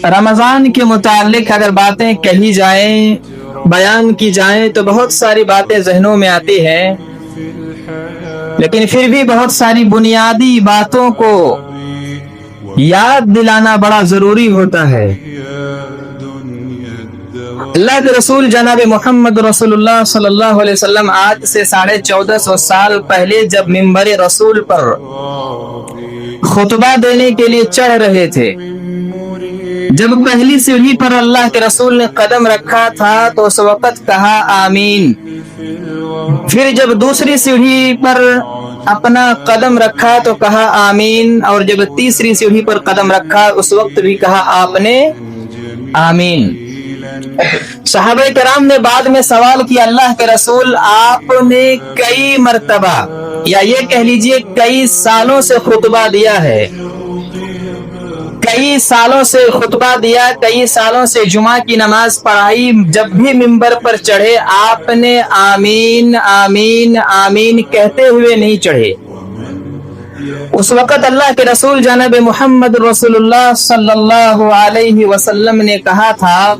رمضان کے متعلق اگر باتیں کہی جائیں، بیان کی جائیں تو بہت ساری باتیں ذہنوں میں آتی ہیں، لیکن پھر بھی بہت ساری بنیادی باتوں کو یاد دلانا بڑا ضروری ہوتا ہے۔ اللہ کے رسول جناب محمد رسول اللہ صلی اللہ علیہ وسلم آج سے 1450 سال پہلے جب منبر رسول پر خطبہ دینے کے لیے چڑھ رہے تھے، جب پہلی سیڑھی پر اللہ کے رسول نے قدم رکھا تھا تو اس وقت کہا آمین، پھر جب دوسری سیڑھی پر اپنا قدم رکھا تو کہا آمین، اور جب تیسری سیڑھی پر قدم رکھا اس وقت بھی کہا آپ نے آمین۔ صحابہ کرام نے بعد میں سوال کیا، اللہ کے رسول آپ نے کئی مرتبہ یا یہ کہہ لیجئے کئی سالوں سے خطبہ دیا ہے، کئی سالوں سے خطبہ دیا، کئی سالوں سے جمعہ کی نماز پڑھائی، جب بھی منبر پر چڑھے آپ نے آمین آمین آمین کہتے ہوئے نہیں چڑھے۔ اس وقت اللہ کے رسول جناب محمد رسول اللہ صلی اللہ علیہ وسلم نے کہا تھا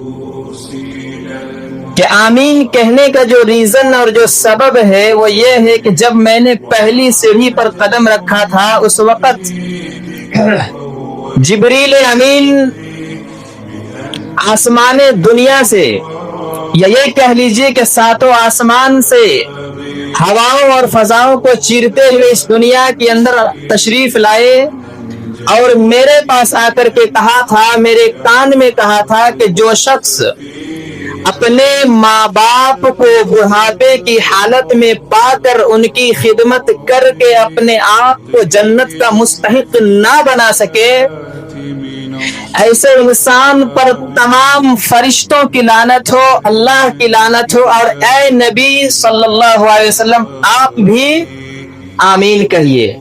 کہ آمین کہنے کا جو ریزن اور جو سبب ہے وہ یہ ہے کہ جب میں نے پہلی سیڑھی پر قدم رکھا تھا اس وقت جبریل امین آسمان دنیا سے، یا یہ کہہ لیجئے کہ ساتوں آسمان سے ہواؤں اور فضاؤں کو چیرتے ہوئے اس دنیا کے اندر تشریف لائے اور میرے پاس آ کر کے کہا تھا، میرے کان میں کہا تھا کہ جو شخص اپنے ماں باپ کو بڑھاپے کی حالت میں پا کر ان کی خدمت کر کے اپنے آپ کو جنت کا مستحق نہ بنا سکے، ایسے انسان پر تمام فرشتوں کی لعنت ہو، اللہ کی لعنت ہو، اور اے نبی صلی اللہ علیہ وسلم آپ بھی آمین کہیے۔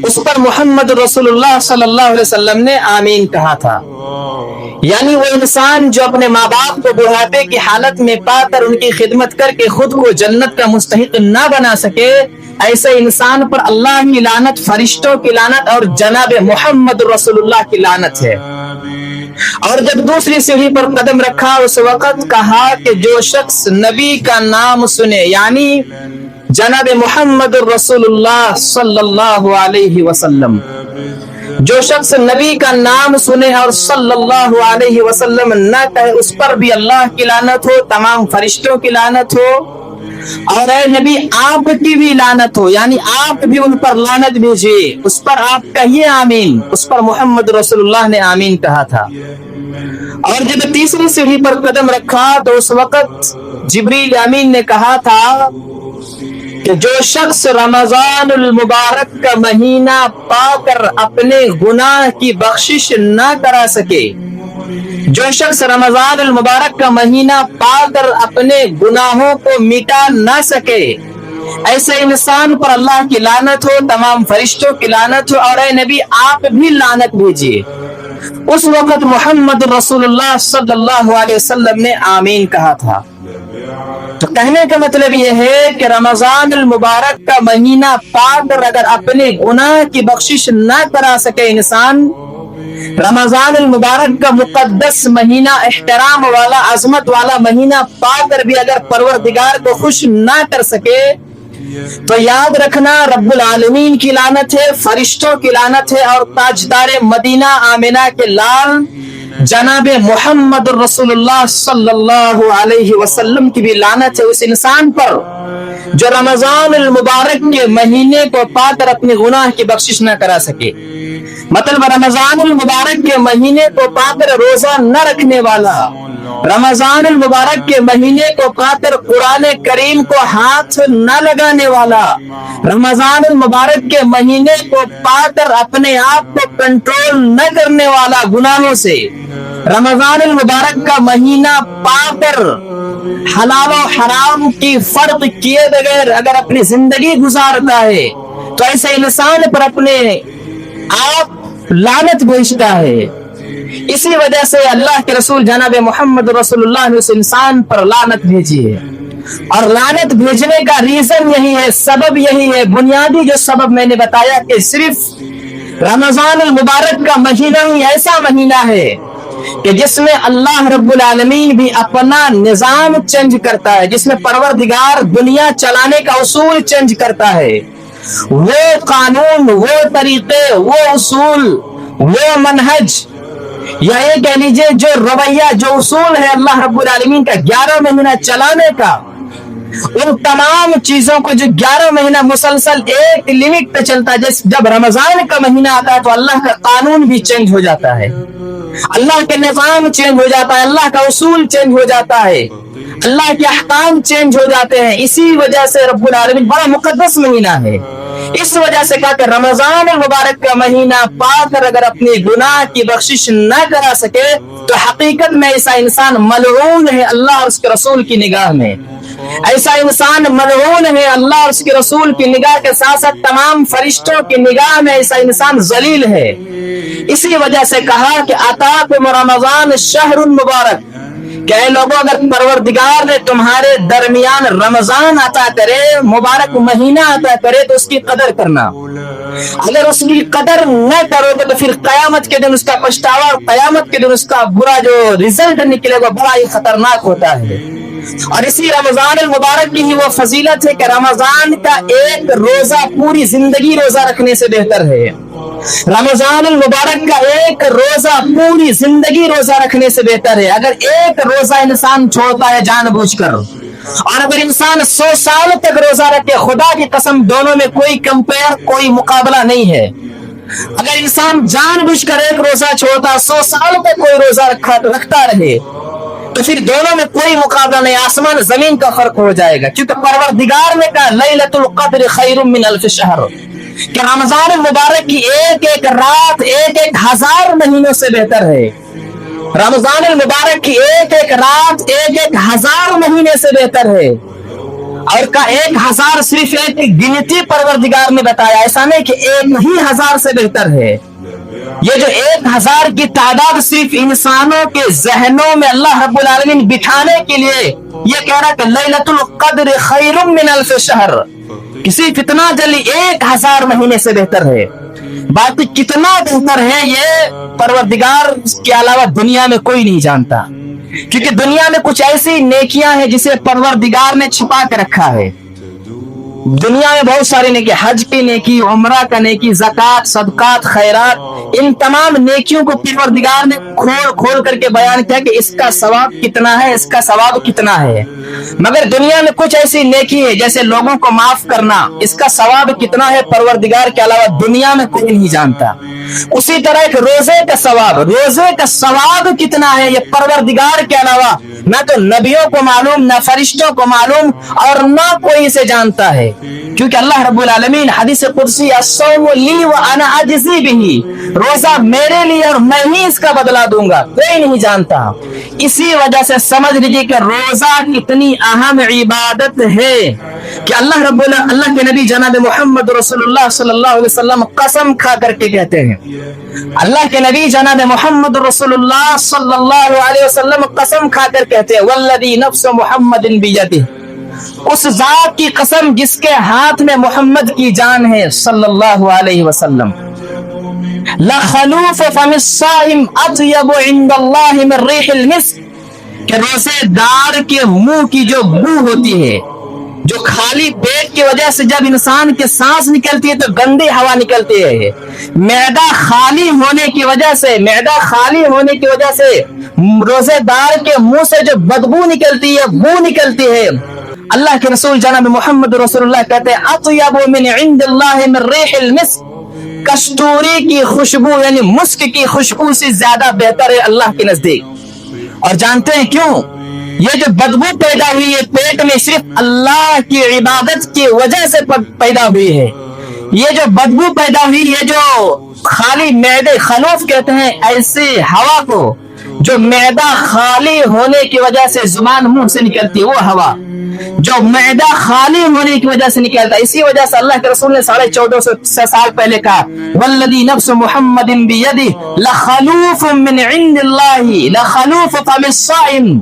اس پر محمد رسول اللہ صلی اللہ علیہ وسلم نے آمین کہا تھا۔ یعنی وہ انسان جو اپنے ماں باپ کو بڑھاپے کی حالت میں پا کر ان کی خدمت کر کے خود کو جنت کا مستحق نہ بنا سکے، ایسے انسان پر اللہ کی لعنت، فرشتوں کی لعنت اور جناب محمد رسول اللہ کی لعنت ہے۔ اور جب دوسری سیڑھی پر قدم رکھا اس وقت کہا کہ جو شخص نبی کا نام سنے، یعنی جناب محمد رسول اللہ صلی اللہ علیہ وسلم، جو شخص نبی کا نام سنے اور صلی اللہ علیہ وسلم نہ کہے اس پر بھی اللہ کی لعنت ہو، تمام فرشتوں کی لعنت ہو، اور اے نبی آپ کی بھی لعنت ہو، یعنی آپ بھی ان پر لعنت بھیجیے، اس پر آپ کہیے آمین۔ اس پر محمد رسول اللہ نے آمین کہا تھا۔ اور جب تیسری سیڑھی پر قدم رکھا تو اس وقت جبریل امین نے کہا تھا کہ جو شخص رمضان المبارک کا مہینہ پا کر اپنے گناہ کی بخشش نہ کرا سکے، جو شخص رمضان المبارک کا مہینہ پا کر اپنے گناہوں کو مٹا نہ سکے، ایسے انسان پر اللہ کی لعنت ہو، تمام فرشتوں کی لعنت ہو، اور اے نبی آپ بھی لعنت بھیجیے۔ اس وقت محمد رسول اللہ صلی اللہ علیہ وسلم نے آمین کہا تھا۔ تو کہنے کا مطلب یہ ہے کہ رمضان المبارک کا مہینہ پا کر اگر اپنے گناہ کی بخشش نہ کرا سکے انسان، رمضان المبارک کا مقدس مہینہ، احترام والا، عظمت والا مہینہ پا کر بھی اگر پروردگار کو خوش نہ کر سکے تو یاد رکھنا رب العالمین کی لعنت ہے، فرشتوں کی لعنت ہے، اور تاجدار مدینہ آمنہ کے لال جناب محمد رسول اللہ صلی اللہ علیہ وسلم کی بھی لعنت ہے اس انسان پر جو رمضان المبارک کے مہینے کو پا کر اپنے گناہ کی بخشش نہ کرا سکے۔ مطلب رمضان المبارک کے مہینے کو پا کر روزہ نہ رکھنے والا، رمضان المبارک کے مہینے کو پا کر قرآن کریم کو ہاتھ نہ لگانے والا، رمضان المبارک کے مہینے کو پا کر اپنے آپ کو کنٹرول نہ کرنے والا گناہوں سے، رمضان المبارک کا مہینہ پا کر حلال و حرام کی فرق کیے بغیر اگر اپنی زندگی گزارتا ہے تو ایسے انسان پر اپنے آپ لعنت بھیجتا ہے۔ اسی وجہ سے اللہ کے رسول جناب محمد رسول اللہ نے اس انسان پر لعنت بھیجی ہے، اور لعنت بھیجنے کا ریزن یہی ہے، سبب یہی ہے، بنیادی جو سبب میں نے بتایا کہ صرف رمضان المبارک کا مہینہ ہی ایسا مہینہ ہے کہ جس میں اللہ رب العالمین بھی اپنا نظام چینج کرتا ہے، جس میں پروردگار دنیا چلانے کا اصول چینج کرتا ہے، وہ قانون، وہ طریقے، وہ اصول، وہ منہج، یا یہ کہہ لیجئے جو رویہ، جو اصول ہے اللہ رب العالمین کا 11 مہینہ چلانے کا، ان تمام چیزوں کو جو 11 مہینہ مسلسل ایک لمٹ پہ چلتا ہے، جب رمضان کا مہینہ آتا ہے تو اللہ کا قانون بھی چینج ہو جاتا ہے، اللہ کے نظام چینج ہو جاتا ہے، اللہ کا اصول چینج ہو جاتا ہے، اللہ کے احکام چینج ہو جاتے ہیں۔ اسی وجہ سے رب العالمین بڑا مقدس مہینہ ہے، اس وجہ سے کہا کہ رمضان المبارک کا مہینہ پا کر اگر اپنے گناہ کی بخشش نہ کرا سکے تو حقیقت میں ایسا انسان ملعون ہے اللہ اور اس کے رسول کی نگاہ میں، ایسا انسان ملعون ہے اللہ اور اس کے رسول کی نگاہ کے ساتھ ساتھ تمام فرشتوں کی نگاہ میں ایسا انسان ذلیل ہے۔ اسی وجہ سے کہا کہ اتاکم رمضان شہر مبارک، کہ اے لوگوں اگر پروردگار نے تمہارے درمیان رمضان عطا کرے، مبارک مہینہ عطا کرے تو اس کی قدر کرنا، اگر اس کی قدر نہ کرو گے تو پھر قیامت کے دن اس کا پچھتاوا اور قیامت کے دن اس کا برا جو رزلٹ نکلے گا بڑا ہی خطرناک ہوتا ہے۔ اور اسی رمضان المبارک کی ہی وہ فضیلت ہے کہ رمضان کا ایک روزہ پوری زندگی روزہ رکھنے سے بہتر ہے، رمضان المبارک کا ایک روزہ پوری زندگی روزہ رکھنے سے بہتر ہے۔ اگر ایک روزہ انسان چھوڑتا ہے جان بوجھ کر، اور اگر انسان 100 سال تک روزہ رکھے، خدا کی قسم دونوں میں کوئی کمپیئر، کوئی مقابلہ نہیں ہے۔ اگر انسان جان بوجھ کر ایک روزہ چھوڑتا، 100 سال تک کوئی روزہ رکھتا رہے تو پھر دونوں میں کوئی مقابلہ نہیں، آسمان زمین کا فرق ہو جائے گا، کیونکہ پروردگار نے کہا لیلۃ القدر خیر من الف شہر، کہ رمضان المبارک کی ایک ایک رات ایک ایک ہزار مہینوں سے بہتر ہے، رمضان المبارک کی ایک ایک رات ایک ایک ہزار مہینے سے بہتر ہے۔ اور کا 1000 صرف ایک گنتی پروردگار نے بتایا، ایسا نہیں کہ 1,000 سے بہتر ہے۔ یہ جو 1000 کی تعداد صرف انسانوں کے ذہنوں میں اللہ رب العالمین بٹھانے کے لیے یہ کہہ رہا کہ لیلۃ القدر خیر من الف شہر، کسی فتنہ جلی 1000 مہینے سے بہتر ہے۔ باقی کتنا بہتر ہے یہ پروردگار کے علاوہ دنیا میں کوئی نہیں جانتا، کیونکہ دنیا میں کچھ ایسی نیکیاں ہیں جسے پروردگار نے چھپا کے رکھا ہے۔ دنیا میں بہت ساری نیکی، حج کی نیکی، عمرہ کا نیکی، زکوٰۃ، صدقات، خیرات، ان تمام نیکیوں کو پروردگار نے کھول کھول کر کے بیان کیا کہ اس کا ثواب کتنا ہے، اس کا ثواب کتنا ہے۔ مگر دنیا میں کچھ ایسی نیکی ہے جیسے لوگوں کو معاف کرنا، اس کا ثواب کتنا ہے پروردگار کے علاوہ دنیا میں کوئی نہیں جانتا۔ اسی طرح ایک روزے کا ثواب، روزے کا ثواب کتنا ہے یہ پروردگار کے علاوہ نہ تو نبیوں کو معلوم، نہ فرشتوں کو معلوم، اور نہ کوئی اسے جانتا ہے، کیونکہ اللہ رب العالمین حدیث قدسی الصوم لی وانا اجزی بہ، روزہ میرے لیے اور میں ہی اس کا بدلہ دوں گا، کوئی نہیں جانتا۔ اسی وجہ سے سمجھ لیجیے کہ روزہ کتنی اہم عبادت ہے کہ اللہ کے نبی جناب محمد رسول اللہ صلی اللہ علیہ وسلم قسم کھا کر کے کہتے ہیں، اللہ کے نبی جناب محمد رسول اللہ صلی اللہ علیہ وسلم قسم کھا کر کہتے ہیں والذی نفس محمد بیدہ، اس ذات کی قسم جس کے ہاتھ میں محمد کی جان ہے صلی اللہ علیہ وسلم، لخلوف فم الصائم اطیب عند اللہ من ریح المسک، کہ روزے دار کے منہ کی جو بو ہوتی ہے، جو خالی پیٹ کی وجہ سے جب انسان کے سانس نکلتی ہے تو گندی ہوا نکلتی ہے، معدہ خالی ہونے کی وجہ سے روزے دار کے منہ سے جو بدبو نکلتی ہے، بو نکلتی ہے، اللہ کے رسول جناب محمد رسول اللہ کہتے ہیں اطیب من عند اللہ من ریح المسک، کستوری کی خوشبو یعنی مسک کی خوشبو سے زیادہ بہتر ہے اللہ کے نزدیک۔ اور جانتے ہیں کیوں؟ یہ جو بدبو پیدا ہوئی ہے پیٹ میں صرف اللہ کی عبادت کی وجہ سے پیدا ہوئی ہے۔ یہ جو بدبو پیدا ہوئی، یہ جو خالی معدے، خلوف کہتے ہیں ایسی ہوا کو جو معدہ خالی ہونے کی وجہ سے زبان منہ سے نکلتی ہے، وہ ہوا جو معدہ خالی ہونے کی وجہ سے نکلتا ہے، اسی وجہ سے اللہ کے رسول نے 1450 سال پہلے کہا والذی نفس محمد بیدہ لخلوف من عند اللہ، لخلوف فم الصائم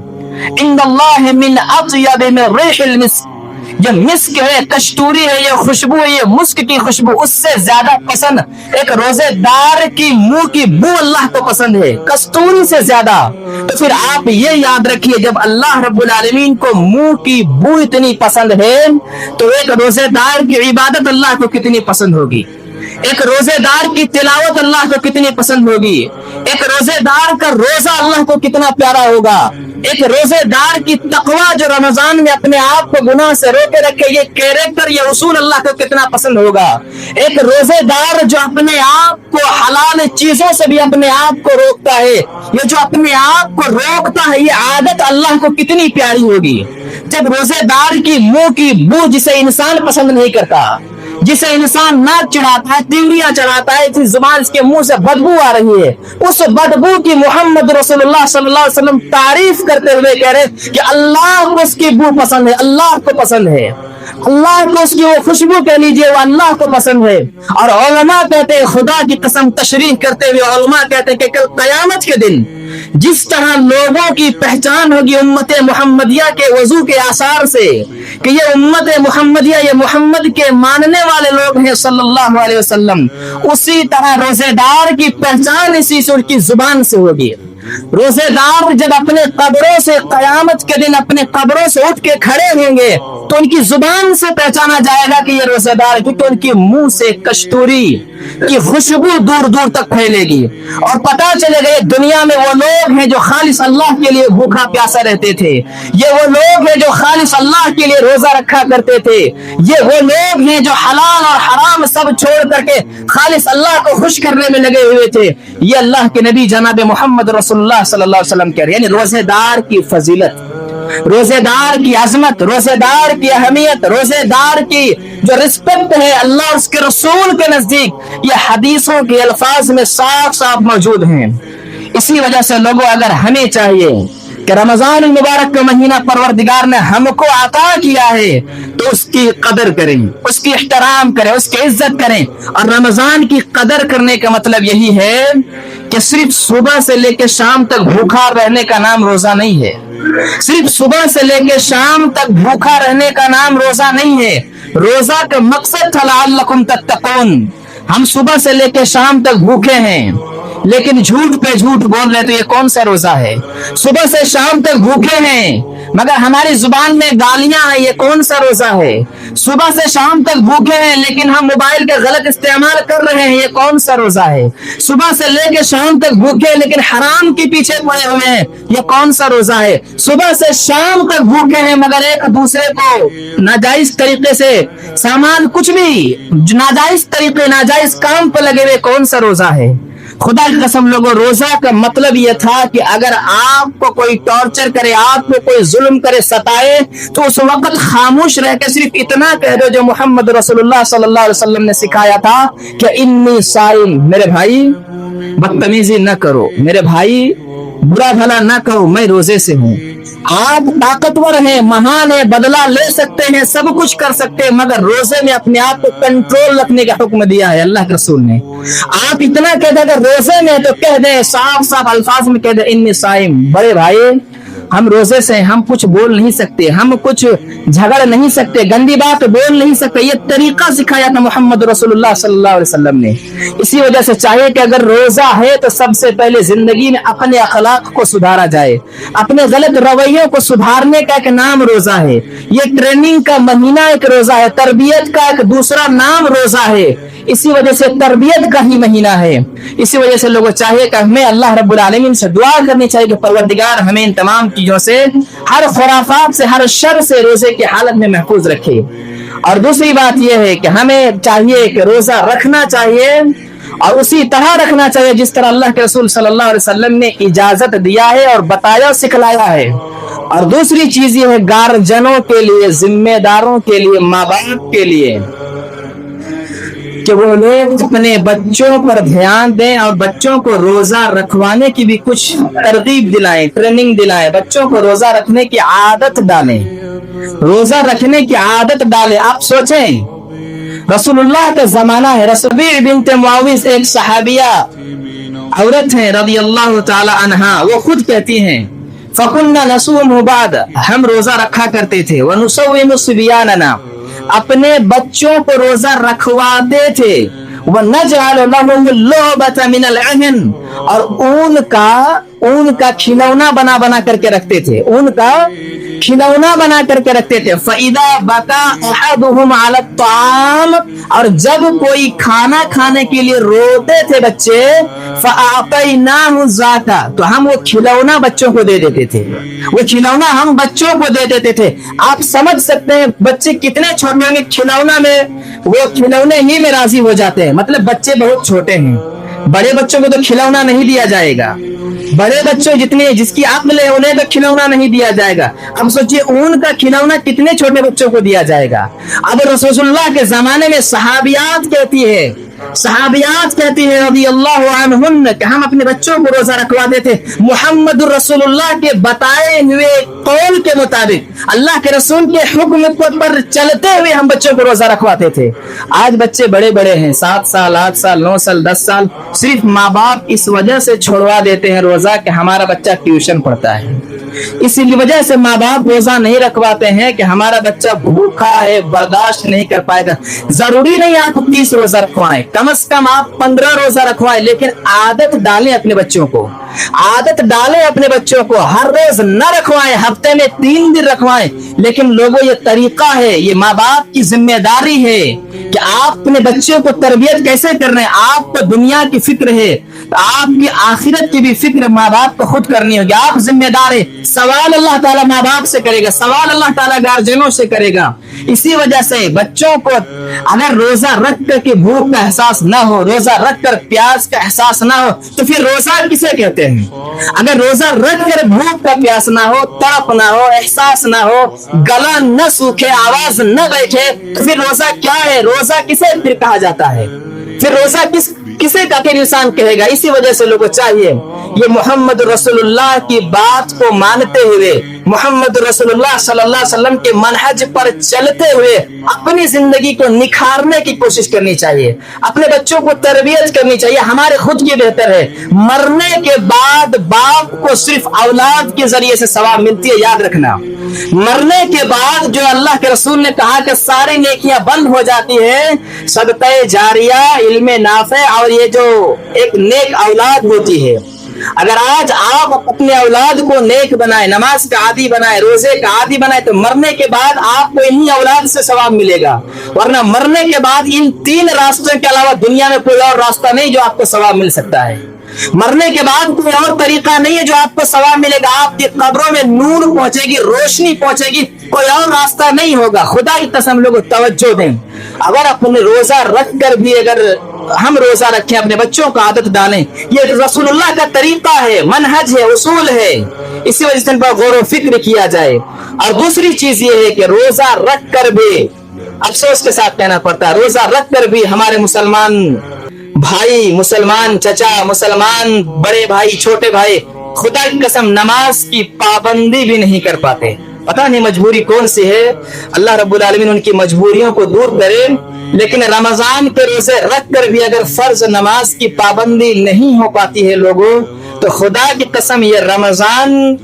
عند اللہ من اطیب من ریح المسک، یہ مسک ہے، کستوری ہے، یہ خوشبو ہے، یہ مسک کی خوشبو اس سے زیادہ پسند ایک روزے دار کی منہ کی بو اللہ کو پسند ہے، کستوری سے زیادہ۔ تو پھر آپ یہ یاد رکھیے، جب اللہ رب العالمین کو منہ کی بو اتنی پسند ہے تو ایک روزے دار کی عبادت اللہ کو کتنی پسند ہوگی، ایک روزے دار کی تلاوت اللہ کو کتنی پسند ہوگی، ایک روزے دار کا روزہ اللہ کو کتنا پیارا ہوگا، ایک روزے دار کی تقوی جو رمضان میں اپنے آپ کو گناہ سے روکے رکھے، یہ کیریکٹر، یہ اصول اللہ کو کتنا پسند ہوگا۔ ایک روزے دار جو اپنے آپ کو حلال چیزوں سے بھی اپنے آپ کو روکتا ہے، یہ جو اپنے آپ کو روکتا ہے، یہ عادت اللہ کو کتنی پیاری ہوگی۔ جب روزے دار کی منہ کی بو جسے انسان پسند نہیں کرتا، جسے انسان ناک چڑھاتا ہے، تیوریاں چڑھاتا ہے، اس زبان اس کے منہ سے بدبو آ رہی ہے، اس بدبو کی محمد رسول اللہ صلی اللہ علیہ وسلم تعریف کرتے ہوئے کہہ رہے کہ اللہ کو اس کی بو پسند ہے، اللہ کو پسند ہے، اللہ کو اس کی وہ خوشبو کہہ لیجئے وہ اللہ کو پسند ہے۔ اور علماء کہتے ہیں، خدا کی قسم تشریح کرتے ہوئے علماء کہتے ہیں کہ کل قیامت کے دن جس طرح لوگوں کی پہچان ہوگی امت محمدیہ کے وضو کے آثار سے کہ یہ امت محمدیہ، یہ محمد کے ماننے والے لوگ ہیں صلی اللہ علیہ وسلم، اسی طرح روزے دار کی پہچان اسی سے ان کی زبان سے ہوگی۔ روزے دار جب اپنے قبروں سے قیامت کے دن اپنے قبروں سے اٹھ کے کھڑے ہوں گے تو ان کی زبان سے پہچانا جائے گا کہ یہ روزے دار، کیونکہ ان کی منہ سے کستوری کی خوشبو دور دور تک پھیلے گی، اور پتا چلے گا دنیا میں وہ لوگ ہیں جو خالص اللہ کے لیے بھوکا پیاسا رہتے تھے، یہ وہ لوگ ہیں جو خالص اللہ کے لیے روزہ رکھا کرتے تھے، یہ وہ لوگ ہیں جو حلال اور حرام سب چھوڑ کر کے خالص اللہ کو خوش کرنے میں لگے ہوئے تھے۔ یہ اللہ کے نبی جناب محمد رسول اللہ صلی اللہ علیہ وسلم کہہ رہے ہیں، یعنی روزے دار کی فضیلت، روزے دار کی عظمت، روزے دار کی اہمیت، روزے دار کی جو رسپیکٹ ہے اللہ اور اس کے رسول کے نزدیک، یہ حدیثوں کے الفاظ میں صاف صاف موجود ہیں۔ اسی وجہ سے لوگوں، اگر ہمیں چاہیے کہ رمضان المبارک کا مہینہ پروردگار نے ہم کو عطا کیا ہے تو اس کی قدر کریں، اس کی احترام کریں، اس کی عزت کریں۔ اور رمضان کی قدر کرنے کا مطلب یہی ہے کہ صرف صبح سے لے کے شام تک بھوکا رہنے کا نام روزہ نہیں ہے، صرف صبح سے لے کے شام تک بھوکا رہنے کا نام روزہ نہیں ہے۔ روزہ کا مقصد تھا لعلکم تتقون، ہم صبح سے لے کے شام تک بھوکے ہیں لیکن جھوٹ پہ جھوٹ بول رہے، تو یہ کون سا روزہ ہے؟ صبح سے شام تک بھوکے ہیں مگر ہماری زبان میں گالیاں ہیں، یہ کون سا روزہ ہے؟ صبح سے شام تک بھوکے ہیں لیکن ہم موبائل کا غلط استعمال کر رہے ہیں، یہ کون سا روزہ ہے؟ صبح سے لے کے شام تک بھوکے لیکن حرام کے پیچھے پڑے ہوئے ہیں، یہ کون سا روزہ ہے؟ صبح سے شام تک بھوکے ہیں مگر ایک دوسرے کو ناجائز طریقے سے سامان، کچھ بھی ناجائز طریقے، ناجائز کام پہ لگے ہوئے، کون سا روزہ ہے؟ خدا کی قسم لوگوں، روزہ کا مطلب یہ تھا کہ اگر آپ کو کوئی ٹارچر کرے، آپ کو کوئی ظلم کرے، ستائے، تو اس وقت خاموش رہ کے صرف اتنا کہہ دو جو محمد رسول اللہ صلی اللہ علیہ وسلم نے سکھایا تھا کہ انی صائم، میرے بھائی بدتمیزی نہ کرو، میرے بھائی برا بھلا نہ کرو، میں روزے سے ہوں۔ آپ طاقتور ہیں، مہان ہیں، بدلہ لے سکتے ہیں، سب کچھ کر سکتے ہیں، مگر روزے میں اپنے آپ کو کنٹرول رکھنے کا حکم دیا ہے اللہ کے رسول نے۔ آپ اتنا کہہ دیں اگر روزے میں تو کہہ دیں، صاف صاف الفاظ میں کہہ دیں انی صائم، بڑے بھائی ہم روزے سے ہیں، ہم کچھ بول نہیں سکتے، ہم کچھ جھگڑ نہیں سکتے، گندی بات بول نہیں سکتے۔ یہ طریقہ سکھایا تھا محمد رسول اللہ صلی اللہ علیہ وسلم نے۔ اسی وجہ سے چاہیے کہ اگر روزہ ہے تو سب سے پہلے زندگی میں اپنے اخلاق کو سدھارا جائے، اپنے غلط رویوں کو سدھارنے کا ایک نام روزہ ہے۔ یہ ٹریننگ کا مہینہ ایک روزہ ہے، تربیت کا ایک دوسرا نام روزہ ہے، اسی وجہ سے تربیت کا ہی مہینہ ہے۔ اسی وجہ سے لوگوں چاہیے کہ ہمیں اللہ رب العالمین سے دعا کرنی چاہیے کہ پروردگار ہمیں ان تمام چیزوں سے، ہر خرافات سے، ہر شر سے روزے کی حالت میں محفوظ رکھے۔ اور دوسری بات یہ ہے کہ ہمیں چاہیے کہ روزہ رکھنا چاہیے اور اسی طرح رکھنا چاہیے جس طرح اللہ کے رسول صلی اللہ علیہ وسلم نے اجازت دیا ہے اور بتایا، سکھلایا ہے۔ اور دوسری چیز یہ ہے گارجنوں کے لیے، ذمہ داروں کے لیے، ماں باپ کے لیے کہ وہ لوگ اپنے بچوں پر دھیان دیں اور بچوں کو روزہ رکھوانے کی بھی کچھ ترغیب دلائیں، ٹریننگ دلائیں، بچوں کو روزہ رکھنے کی عادت ڈالیں، روزہ رکھنے کی عادت ڈالیں۔ آپ سوچیں رسول اللہ کا زمانہ ہے، ربیع بنت معوذ ایک صحابیہ عورت ہیں رضی اللہ تعالی عنہا، وہ خود کہتی ہیں फकुन्ना नसूम बाद, हम रोजा रखा करते थे। वनुसव्विमु सुबियानना, अपने बच्चों को रोजा रखवाते थे। वनजअलु लहुम लुअबता मिनल अहन, और उनका खिलौना बना बना करके रखते थे, उनका खिलौना बना करके रखते थे। फइदा बका अहदुहुम अला ताम, और जब कोई खाना खाने के लिए रोते थे बच्चे, फअतैनाहु ज़ाका, तो हम वो खिलौना बच्चों को दे देते थे, वो खिलौना हम बच्चों को दे देते थे। आप समझ सकते हैं बच्चे कितने छोटे होंगे, खिलौना में, वो खिलौने ही में राजी हो जाते हैं। मतलब बच्चे बहुत छोटे हैं, बड़े बच्चों को तो खिलौना नहीं दिया जाएगा, बड़े बच्चों जिसकी अक्ल है उन्हें तो खिलौना नहीं दिया जाएगा। अब सोचिए ऊन का खिलौना कितने छोटे बच्चों को दिया जाएगा। अब रसूलुल्लाह के जमाने में सहाबियात कहती है रज़ी अल्लाहु अन्हुन कि हम अपने बच्चों को रोजा रखवाते थे मुहम्मद रसूलुल्लाह के बताए हुए कौल के मुताबिक, अल्लाह के रसूल के हुक्म पर चलते हुए हम बच्चों को रोजा रखवाते थे। आज बच्चे बड़े बड़े हैं, 7 साल 8 साल 9 साल 10 साल, सिर्फ माँ बाप इस वजह से छोड़वा देते हैं रोजा कि हमारा बच्चा ट्यूशन पढ़ता है। इसी वजह से माँ बाप रोजा नहीं रखवाते हैं कि हमारा बच्चा भूखा है, बर्दाश्त नहीं कर पाएगा। जरूरी नहीं आप 30 रोजा रखवाएं, कम से कम आप 15 रोजा रखवाएं, लेकिन आदत डालें अपने बच्चों को, आदत डालें अपने बच्चों को। हर रोज न रखवाएं, हफ्ते में 3 दिन रखवाएं, लेकिन लोगों ये तरीका है, ये माँ बाप की जिम्मेदारी है कि आप अपने बच्चों को तरबियत कैसे कर रहे हैं। आपको दुनिया की फिक्र है तो आपकी आखिरत की भी फिक्र माँ बाप को खुद करनी होगी। आप जिम्मेदार है, सवाल अल्लाह ताला माँ बाप से करेगा, सवाल अल्लाह ताला गार्जियनों से करेगा। इसी वजह से बच्चों को अगर रोजा रख कर के भूख का एहसास ना हो, रोजा रख कर प्यास का एहसास ना हो, तो फिर रोजा किसे कहते हैं। अगर रोजा रख कर भूख का प्यास ना हो, तड़प ना हो, एहसास ना हो, गला न सूखे, आवाज न बैठे, तो फिर रोजा क्या है, रोजा किसे फिर कहा जाता है, फिर रोजा किसे का इंसान कहेगा। इसी वजह से लोगों को चाहिए ये मोहम्मद रसूलुल्लाह की बात को मानते हुए, मोहम्मद रसूलुल्लाह सल्लल्लाहु अलैहि वसल्लम के मनहज पर चलते हुए अपनी जिंदगी को निखारने की कोशिश करनी चाहिए, अपने बच्चों को तरबियत करनी चाहिए। हमारे खुद की बेहतर है, मरने के बाद बाप को सिर्फ औलाद के जरिए से सवाब मिलती है, याद रखना। मरने के बाद जो अल्लाह के रसूल ने कहा कि सारी नेकियां बंद हो जाती है, सदक़े जारिया, इल्मे नाफ़े और ये जो एक नेक औलाद होती है। अगर आज आप अपने औलाद को नेक बनाए, नमाज का आदी बनाए, रोजे का आदी बनाए, तो मरने के बाद आपको इन्हीं औलाद से सवाब मिलेगा। वरना मरने के बाद इन 3 रास्तों के अलावा दुनिया में कोई और रास्ता नहीं जो आपको सवाब मिल सकता है। मरने के बाद कोई और तरीका नहीं है जो आपको सवाब मिलेगा। आपकी कब्रों में नूर पहुंचेगी, रोशनी पहुंचेगी, कोई और रास्ता नहीं होगा। खुदा की कसम लोगों तवज्जो दें, अगर अपने रोजा रख कर भी अगर हम रोजा रखें, अपने बच्चों को आदत डालें, ये रसूलुल्लाह का तरीका है, मनहज है, उसूल है। इसी वजह से इन पर गौर व फिक्र किया जाए। और दूसरी चीज ये है कि रोजा रख कर भी, अफसोस के साथ कहना पड़ता है, रोजा रख कर भी हमारे मुसलमान भाई, मुसलमान चचा, मुसलमान बड़े भाई, छोटे भाई, खुदा की कसम नमाज की पाबंदी भी नहीं कर पाते। पता नहीं मजबूरी कौन सी है, अल्लाह रब्बुल आलमीन उनकी मजबूरियों को दूर करे। लेकिन रमजान के रोजे रख कर भी अगर फर्ज नमाज की पाबंदी नहीं हो पाती है लोगों, तो खुदा की कसम ये रमजान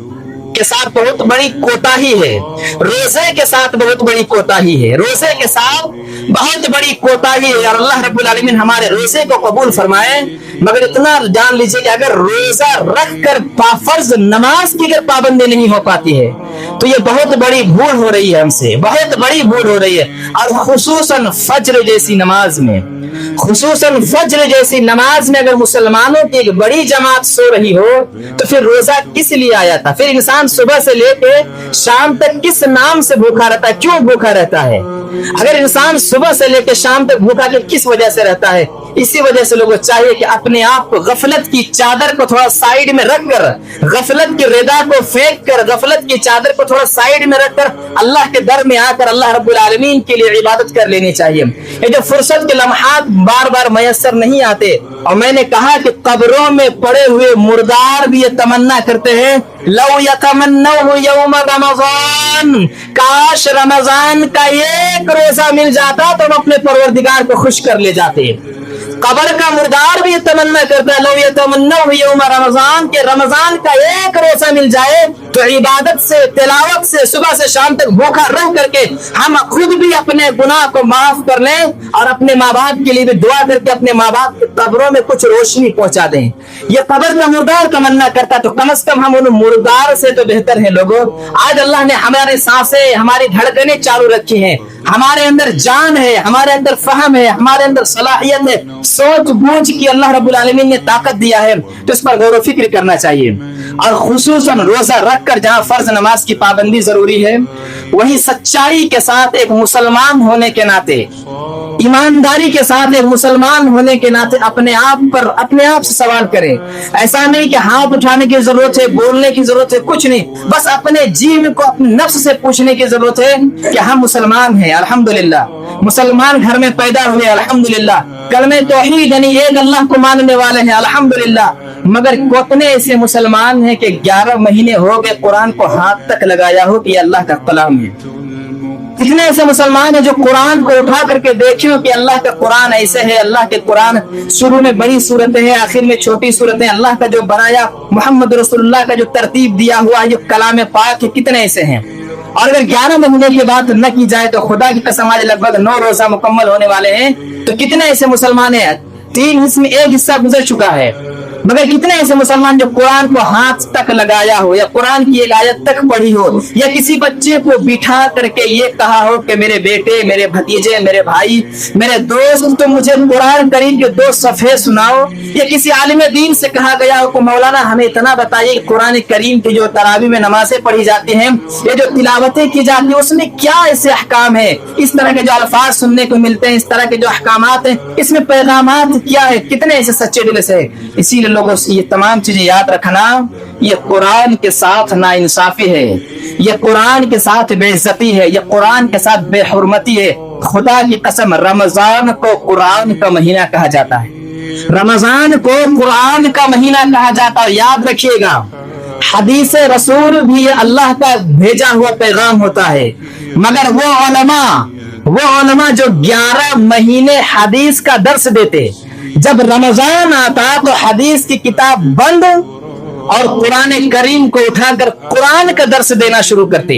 के साथ बहुत बड़ी कोताही है, रोजे के साथ बहुत बड़ी कोताही है, रोजे के साथ बहुत बड़ी कोताही है। और अल्लाह रब्बुल आलमीन हमारे रोजे को कबूल फरमाए। मगर इतना जान लीजिए कि अगर रोजा रख कर फर्ज नमाज की अगर पाबंदी नहीं हो पाती है, तो ये बहुत बड़ी भूल हो रही है, हमसे बहुत बड़ी भूल हो रही है। और खुसूसन फज्र जैसी नमाज में, खुसूसन फज्र जैसी नमाज में अगर मुसलमानों की एक बड़ी जमात सो रही हो, तो फिर रोजा किस लिए आया था? फिर इंसान सुबह से लेके शाम तक किस नाम से भूखा रहता है? क्यों भूखा रहता है? अगर इंसान सुबह से लेकर शाम तक भूखा किस वजह से रहता है? इसी वजह से लोगों को चाहिए कि अपने आप को गफलत की चादर को थोड़ा साइड में रखकर, गफलत की रिदा को फेंक कर, गफलत की चादर को थोड़ा साइड में रखकर अल्लाह के दर में आकर अल्लाह रब्बुल आलमीन के लिए इबादत कर लेनी चाहिए। ये जो फुर्सत के लम्हात बार बार मयसर नहीं आते, और मैंने कहा कि कब्रों में पड़े हुए मुर्दार भी ये तमन्ना करते हैं, लौ यतमन्नहु यौम रमजान, काश रमजान का एक रोजा मिल जाता तो हम अपने परवरदिगार को खुश कर ले जाते। कब्र का मुर्दार भी तमन्ना करता है, लो यतमन्नऊ यौम रमजान, के रमजान का एक रोजा मिल जाए तो इबादत से, तिलावत से, सुबह से शाम तक भूखा रह करके हम खुद भी अपने गुनाह को माफ कर लें और अपने माँ बाप के लिए भी दुआ करके अपने माँ बाप की कब्रों में कुछ रोशनी पहुंचा दें। ये कब्र का मुर्दार तमन्ना करता, तो कम से कम हम उन मुर्दार से तो बेहतर है लोगों। आज अल्लाह ने हमारे सांसें, हमारी धड़कनें चालू रखी हैं, हमारे अंदर जान है, हमारे अंदर फहम है, हमारे अंदर सलाहियत है, सोच बूझ की अल्लाह रब्बुल आलमीन ने ताकत दिया है, तो इस पर गौर व फिक्र करना चाहिए। और खुसूसन रोजा रखकर जहाँ फर्ज नमाज की पाबंदी जरूरी है, वही सच्चाई के साथ एक मुसलमान होने के नाते, ईमानदारी के साथ एक मुसलमान होने के नाते अपने आप से सवाल करें। ऐसा नहीं कि हाथ उठाने की जरूरत है, बोलने की जरूरत है, कुछ नहीं, बस अपने जीवन को अपने नफ्स से पूछने की जरूरत है कि हम मुसलमान हैं, अल्हम्दुलिल्लाह, मुसलमान घर में पैदा हुए, अल्हम्दुलिल्लाह, कलमे तौहीद यानी एक अल्लाह को मानने वाले हैं, अल्हम्दुलिल्लाह। मगर कितने ऐसे मुसलमान हैं कि 11 महीने हो गए कुरान को हाथ तक लगाया हो कि अल्लाह का कलाम है। कितने ऐसे मुसलमान हैं जो कुरान को उठा करके देखे हो कि अल्लाह का कुरान ऐसे है, अल्लाह के कुरान शुरू में बड़ी सूरतें हैं, आखिर में छोटी सूरतें, अल्लाह का जो बनाया मोहम्मद रसूलुल्लाह का जो तरतीब दिया हुआ है, जो कलाम पाक है, कितने ऐसे हैं। और अगर 11 महीने की बात न की जाए तो खुदा की कसम आज लगभग 9 रोजा मुकम्मल होने वाले हैं, तो कितने ऐसे मुसलमान हैं, 3 हिस्से में एक हिस्सा गुजर चुका है, मगर कितने ऐसे मुसलमान जो कुरान को हाथ तक लगाया हो, या कुरान की एक आयत तक पढ़ी हो, या किसी बच्चे को बिठा करके ये कहा हो कि मेरे बेटे, मेरे भतीजे, मेरे भाई, मेरे दोस्त, तो मुझे कुरान करीम के 2 सफ़े सुनाओ। या किसी आलिम दीन से कहा गया हो कि मौलाना हमें इतना बताइए कुरान करीम की जो तरावी में नमाजें पढ़ी जाती हैं, ये जो तिलावतें की जाती है, उसमें क्या ऐसे अहकाम है, इस तरह के जो अल्फाज सुनने को मिलते हैं, इस तरह के जो अहकामात हैं, इसमें पैगामात क्या है, कितने ऐसे सच्चे दिल से। इसीलिए लोगों से ये तमाम चीजें याद रखना, ये कुरान के साथ नाइंसाफी है, ये कुरान के साथ बेइज्जती है, ये कुरान के साथ बेहुरमती है। खुदा की कसम, रमजान को कुरान का महीना कहा जाता है, रमजान को कुरान का महीना कहा जाता है। याद रखिएगा, हदीस रसूल भी अल्लाह का भेजा हुआ पैगाम होता है, मगर वो उलमा जो 11 महीने हदीस का दर्स देते, जब रमजान आता तो हदीस की किताब बंद और कुरान करीम को उठाकर कुरान का दर्स देना शुरू करते,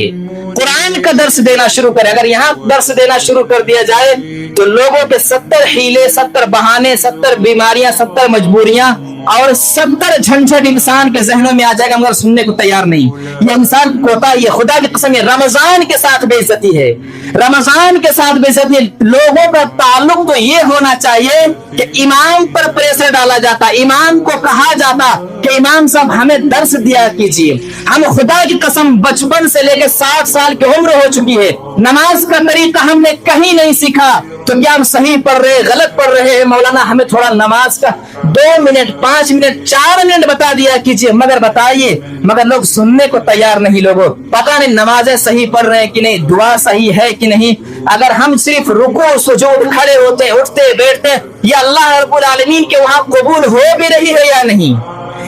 कुरान का दर्स देना शुरू करे। अगर यहाँ दर्स देना शुरू कर दिया जाए तो लोगों के 70 हीले, 70 बहाने, 70 बीमारियां, 70 मजबूरियां और 70 झंझट इंसान के जहनों में आ जाएगा, मगर सुनने को तैयार नहीं। ये इंसान कोता, ये खुदा की कसम, ये रमजान के साथ बेइज्जती है, रमजान के साथ बेइज्जती है। लोगों का ताल्लुक तो ये होना चाहिए कि इमाम पर प्रेशर डाला जाता, इमाम को कहा जाता कि इमाम साहब हमें दर्स दिया कीजिए। हम खुदा की कसम बचपन से लेकर 60 साल की उम्र हो चुकी है, नमाज का तरीका हमने कहीं नहीं सीखा, तो क्या हम सही पढ़ रहे, गलत पढ़ रहे हैं? मौलाना हमें थोड़ा नमाज का 2 मिनट, 5 मिनट, 4 मिनट बता दिया कीजिए, मगर बताइए, मगर लोग सुनने को तैयार नहीं। लोगों पता नहीं नमाजें सही पढ़ रहे हैं कि नहीं, दुआ सही है कि नहीं। अगर हम सिर्फ रुकू सुजूद, खड़े होते, उठते, बैठते, ये अल्लाह रब्बुल आलमीन के वहां कबूल हो भी रही है या नहीं,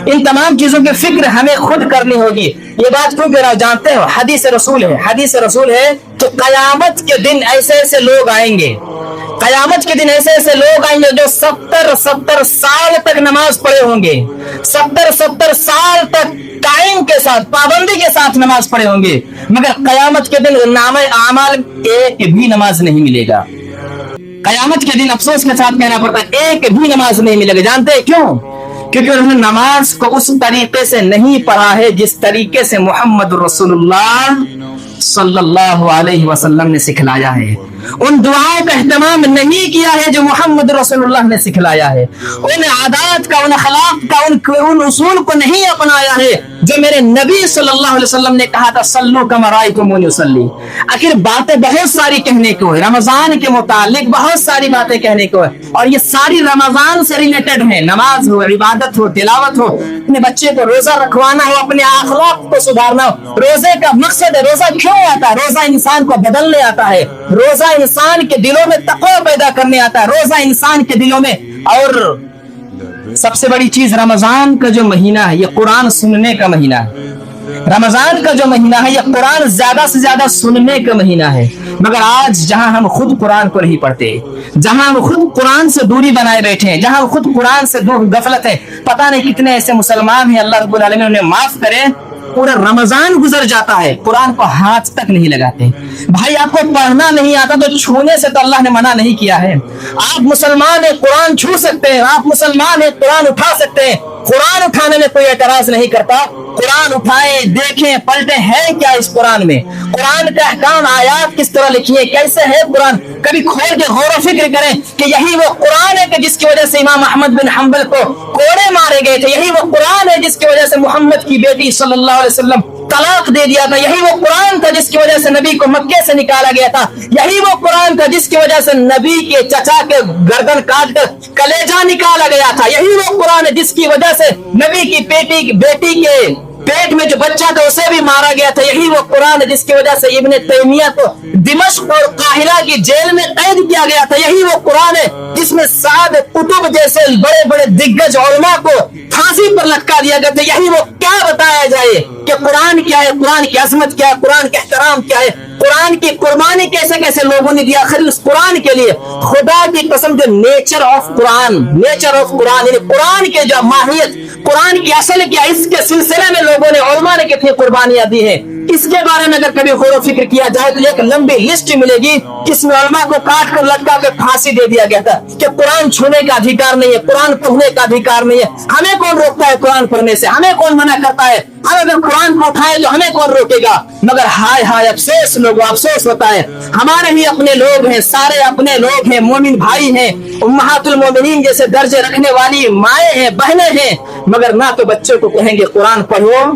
इन तमाम चीजों की फिक्र हमें खुद करनी होगी। ये बात क्यों कह रहा हूं जानते हो? हदीस रसूल है, हदीस रसूल है। तो कयामत के दिन ऐसे ऐसे लोग आएंगे, कयामत के दिन ऐसे ऐसे लोग आएंगे जो 70 साल तक नमाज पढ़े होंगे, 70 साल तक टाइम के साथ, पाबंदी के साथ नमाज पढ़े होंगे, मगर कयामत के दिन नामे आमाल एक भी नमाज नहीं मिलेगा। कयामत के दिन अफसोस के साथ कहना पड़ता है, एक भी नमाज नहीं मिलेगा। जानते हैं क्यों? क्योंकि उन्होंने नमाज को उस तरीके से नहीं पढ़ा है जिस तरीके से मोहम्मद रसूलुल्लाह सल्लल्लाहु अलैहि वसल्लम ने सिखलाया है। उन दुआओं का एहतमाम नहीं किया है जो मोहम्मद रसूलुल्लाह ने सिखलाया है। उन आदात का, उन अखलाक का, उन उसूल को नहीं अपनाया है जो मेरे नबी सल्लल्लाहु अलैहि वसल्लम ने कहा था, सल्लू कमा रायतुमूनी उसल्ली। आखिर बातें बहुत सारी कहने को है, रमजान के मुतालिक बहुत सारी बातें कहने को है, और ये सारी रमजान से रिलेटेड है। नमाज हो, इबादत हो, तिलावत हो, अपने बच्चे को रोजा रखवाना हो, अपने अखलाक को सुधारना हो। रोजे का मकसद है, रोजा क्यों आता है? रोजा इंसान को बदलने आता है, रोजा इंसान के दिलों में तक़वा पैदा करने आता है, रोजा इंसान के दिलों में। और सबसे बड़ी चीज रमजान का जो महीना है, ये कुरान सुनने का महीना है। रमजान का जो महीना है, यह कुरान ज्यादा से ज्यादा सुनने का महीना है। मगर आज जहां हम खुद कुरान को नहीं पढ़ते, जहां हम खुद कुरान से दूरी बनाए बैठे हैं, जहां हम खुद कुरान से दूर गफलत है, पता नहीं कितने ऐसे मुसलमान हैं, अल्लाह रब्बुल आलमीन उन्हें माफ करे, पूरा रमजान गुजर जाता है, कुरान को हाथ तक नहीं लगाते। भाई आपको पढ़ना नहीं आता तो छूने से तो अल्लाह ने मना नहीं किया है। आप मुसलमान हैं, कुरान छू सकते हैं, आप मुसलमान हैं, कुरान उठा सकते हैं, कुरान उठाने में कोई एतराज नहीं करता। कुरान उठाएं, देखें, पलटे, है क्या इस कुरान में, कुरान का अहकाम आयात किस तरह लिखी है, कैसे है कुरान, कभी खोल के गौर व फिक्र करें कि यही वो कुरान है कि जिसकी वजह से इमाम अहमद बिन हम्बल को कोड़े मारे गए थे, यही वो कुरान है जिसकी वजह से मोहम्मद की बेटी सल्लल्लाहु अलैहि वसल्लम तलाक दे दिया था, यही वो कुरान था जिसकी वजह से नबी को मक्के से निकाला गया था, यही वो कुरान था जिसकी वजह से नबी के चचा के गर्दन काट कर कलेजा निकाला गया था, यही वो कुरान है जिसकी वजह से नबी की बेटी के पेट में जो बच्चा था उसे भी मारा गया था, यही वो कुरान है जिसकी वजह से इब्ने तैमिया को दिमश्क और काहिरा की जेल में कैद किया गया था, यही वो कुरान है जिसमें साद कुतुब जैसे बड़े बड़े दिग्गज उलमा को फांसी पर लटका दिया गया था। यही वो क्या बताया जाए कि कुरान क्या है, कुरान की अजमत क्या है, कुरान का एहतराम क्या है, कुरान की कुर्बानी कैसे कैसे लोगों ने दिया आखिर उस कुरान के लिए। खुदा की कसम, जो नेचर ऑफ कुरान यानी कुरान के जो माहियत, कुरान की असल क्या, इसके सिलसिले में लोगों ने उलमा ने कितनी कुर्बानियां दी हैं, इसके बारे में अगर कभी गौर व फिक्र किया जाए तो एक लंबी लिस्ट मिलेगी जिसमें उलमा को काट कर लटका कर फांसी दे दिया गया था कि कुरान छूने का अधिकार नहीं है, कुरान पढ़ने का अधिकार नहीं है। हमें कौन रोकता है कुरान पढ़ने से, हमें कौन मना करता है, हम अगर कुरान को उठाए तो हमें कौन रोकेगा। मगर हाय हाय अफसोस लोगों, अफसोस होता है, हमारे ही अपने लोग हैं, सारे अपने लोग हैं, मोमिन भाई हैं, उम्महातुल मोमिनीन जैसे दर्जे रखने वाली माएँ हैं, बहनें हैं, मगर ना तो बच्चों को कहेंगे कुरान पढ़ो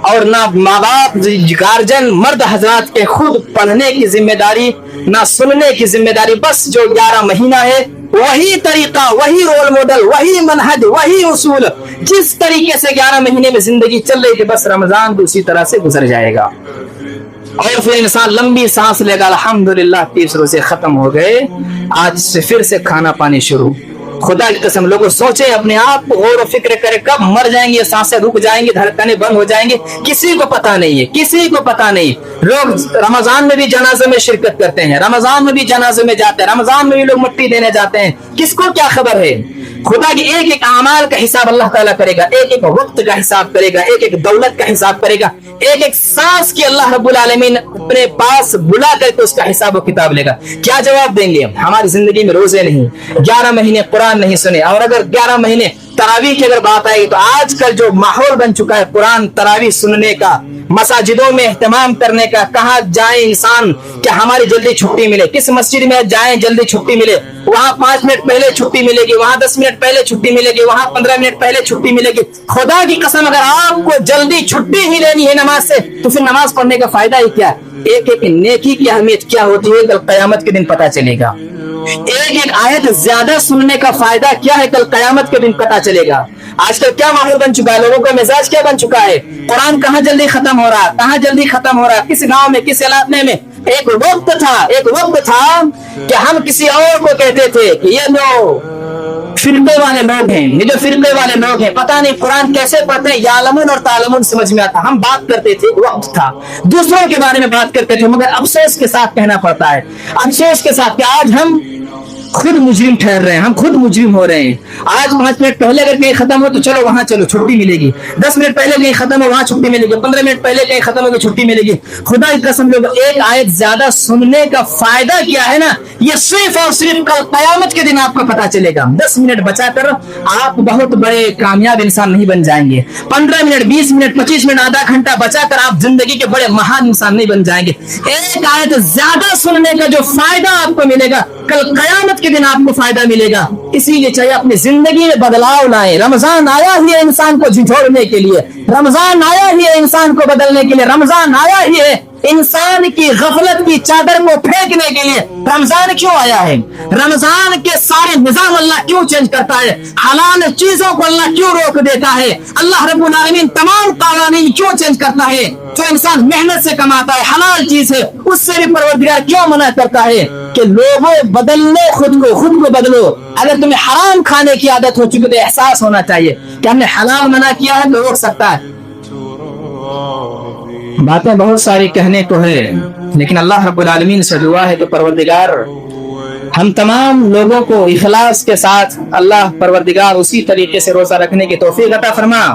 और ना माँ बाप गार्जियन मर्द हजरात के खुद पढ़ने की जिम्मेदारी, ना सुनने की जिम्मेदारी। बस जो 11 महीना है वही तरीका, वही रोल मॉडल, वही मनहज, वही उसूल, जिस तरीके से 11 महीने में जिंदगी चल रही थी, बस रमजान भी उसी तरह से गुजर जाएगा और फिर इंसान लंबी सांस लेगा, अल्हम्दुलिल्लाह 30 रोजे खत्म हो गए, आज से फिर से खाना पानी शुरू। खुदा की कसम लोगों सोचे, अपने आप को गौर व फिक्र करे, कब मर जाएंगे, ये सांसें रुक जाएंगी, धड़कनें बंद हो जाएंगे, किसी को पता नहीं है, किसी को पता नहीं। लोग रमजान में भी जनाजे में शिरकत करते हैं, रमजान में भी जनाजे में जाते हैं, रमजान में भी लोग मिट्टी देने जाते हैं, किसको क्या खबर है। खुदा की एक एक अमाल का हिसाब अल्लाह ताला करेगा, एक एक वक्त का हिसाब करेगा, एक एक दौलत का हिसाब करेगा, एक एक सांस की अल्लाह रब्बुल आलमीन अपने पास बुला करके उसका हिसाब और किताब लेगा। क्या जवाब देंगे? हमारी जिंदगी में रोजे नहीं, 11 महीने कुरान नहीं सुने, और अगर 11 महीने तरावी की अगर बात आएगी तो आजकल जो माहौल बन चुका है कुरान तरावी सुनने का, मसाजिदों में एहतमाम करने का, कहाँ जाए इंसान कि हमारी जल्दी छुट्टी मिले, किस मस्जिद में जाए जल्दी छुट्टी मिले, वहां 5 मिनट पहले छुट्टी मिलेगी, वहां 10 मिनट पहले छुट्टी मिलेगी, वहां 15 मिनट पहले छुट्टी मिलेगी। खुदा की कसम अगर आपको जल्दी छुट्टी ही लेनी है नमाज से तो फिर नमाज पढ़ने का फायदा ही क्या? एक एक नेकी की अहमियत क्या होती है कल कयामत के दिन पता चलेगा। एक एक आयत ज्यादा सुनने का फायदा क्या है कल कयामत के दिन पता चलेगा। आजकल क्या माहौल बन चुका है, लोगों का मिजाज क्या बन चुका है, कुरान कहाँ जल्दी खत्म हो रहा है, कहाँ जल्दी खत्म हो रहा है, किस गांव में, किस इलाके में। एक वक्त था कि हम किसी और को कहते थे कि ये जो फिरके वाले लोग हैं, ये जो फिरके वाले लोग हैं, पता नहीं कुरान कैसे पढ़ते हैं, यालमुन और तालमुन समझ में आता। हम बात करते थे, वक्त था, दूसरों के बारे में बात करते थे, मगर अफसोस के साथ कहना पड़ता है, अफसोस के साथ कि आज हम खुद मुजरिम ठहर रहे हैं, हम खुद मुजरिम हो रहे हैं। आज 5 मिनट पहले अगर कहीं खत्म हो तो चलो वहां चलो छुट्टी मिलेगी, 10 मिनट पहले कहीं खत्म हो वहां छुट्टी मिलेगी, 15 मिनट पहले कहीं खत्म हो तो छुट्टी मिलेगी। खुदा की कसम लोग, एक आयत ज्यादा सुनने का फायदा क्या है ना, ये सिर्फ और सिर्फ कल कयामत के दिन आपको पता चलेगा। 10 मिनट बचाकर आप बहुत बड़े कामयाब इंसान नहीं बन जाएंगे, 15 मिनट 20 मिनट 25 मिनट आधा घंटा बचाकर आप जिंदगी के बड़े महान इंसान नहीं बन जाएंगे। एक आयत ज्यादा सुनने का जो फायदा आपको मिलेगा कल कयामत के दिन आपको फायदा मिलेगा। इसीलिए चाहिए अपनी जिंदगी में बदलाव लाएं। रमजान आया ही है इंसान को झिझोड़ने के लिए, रमजान आया ही है इंसान को बदलने के लिए, रमजान आया ही है इंसान की गफलत की चादर को फेंकने के लिए। रमजान क्यों आया है? रमजान के सारे निजाम अल्लाह क्यों चेंज करता है? हलाल चीजों को अल्लाह क्यों रोक देता है? अल्लाह रब्बुल आलमीन तमाम कानून क्यों चेंज करता है? जो इंसान मेहनत से कमाता है, हलाल चीज है, उससे भी परवरदिगार क्यों मना करता है कि लोगों बदलने खुद को बदलो। अगर तुम्हें हराम खाने की आदत हो चुकी तो एहसास होना चाहिए कि हमने हलाल मना किया है तो रोक सकता है। باتیں بہت ساری کہنے کو ہے، لیکن اللہ رب العالمین سے دعا ہے کہ پروردگار ہم تمام لوگوں کو اخلاص کے ساتھ اللہ پروردگار اسی طریقے سے روزہ رکھنے کی توفیق عطا فرما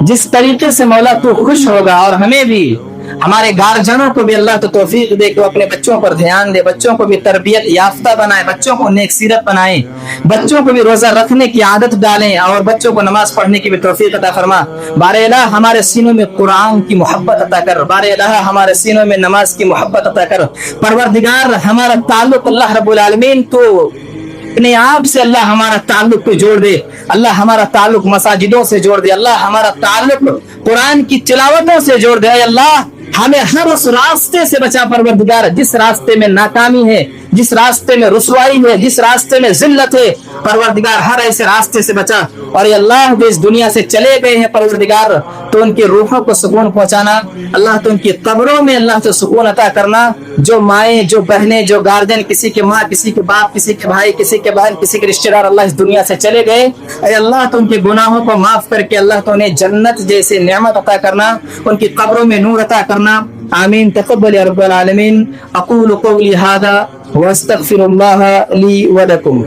جس طریقے سے مولا تو خوش ہوگا، اور ہمیں بھی ہمارے گارجنوں کو بھی اللہ تو توفیق دے کہ وہ اپنے بچوں پر دھیان دے، بچوں کو بھی تربیت یافتہ بنائے، بچوں کو نیک سیرت بنائیں، بچوں کو بھی روزہ رکھنے کی عادت ڈالیں، اور بچوں کو نماز پڑھنے کی بھی توفیق عطا فرما۔ بار الہ ہمارے سینوں میں قرآن کی محبت عطا کر، بار الہ ہمارے سینوں میں نماز کی محبت عطا کر۔ پروردگار ہمارا تعلق اللہ رب العالمین تو اپنے آپ سے اللہ ہمارا تعلق کو جوڑ دے، اللہ ہمارا تعلق مساجدوں سے جوڑ دے، اللہ ہمارا تعلق قرآن کی تلاوتوں سے جوڑ دے۔ اے اللہ ہمیں ہر اس راستے سے بچا پروردگار جس راستے میں ناکامی ہے، جس راستے میں رسوائی ہے، جس راستے میں ذلت ہے، پروردگار ہر ایسے راستے سے بچا۔ اور اے اللہ جو اس دنیا سے چلے گئے ہیں پروردگار تو ان کی روحوں کو سکون پہنچانا، اللہ تو ان کی قبروں میں اللہ سے سکون عطا کرنا۔ جو مائیں، جو بہنیں، جو گارجن، کسی کے ماں، کسی کے باپ، کسی کے بھائی، کسی کے بہن، کسی کے رشتہ دار اللہ اس دنیا سے چلے گئے، اے اللہ تو ان کے گناہوں کو معاف کر کے اللہ تو انہیں جنت جیسے نعمت عطا کرنا، ان کی قبروں میں نور عطا کرنا۔ آمین۔ تقبل یا رب العالمین۔ اقول قولی ھذا واستغفر اللہ لی ولکم۔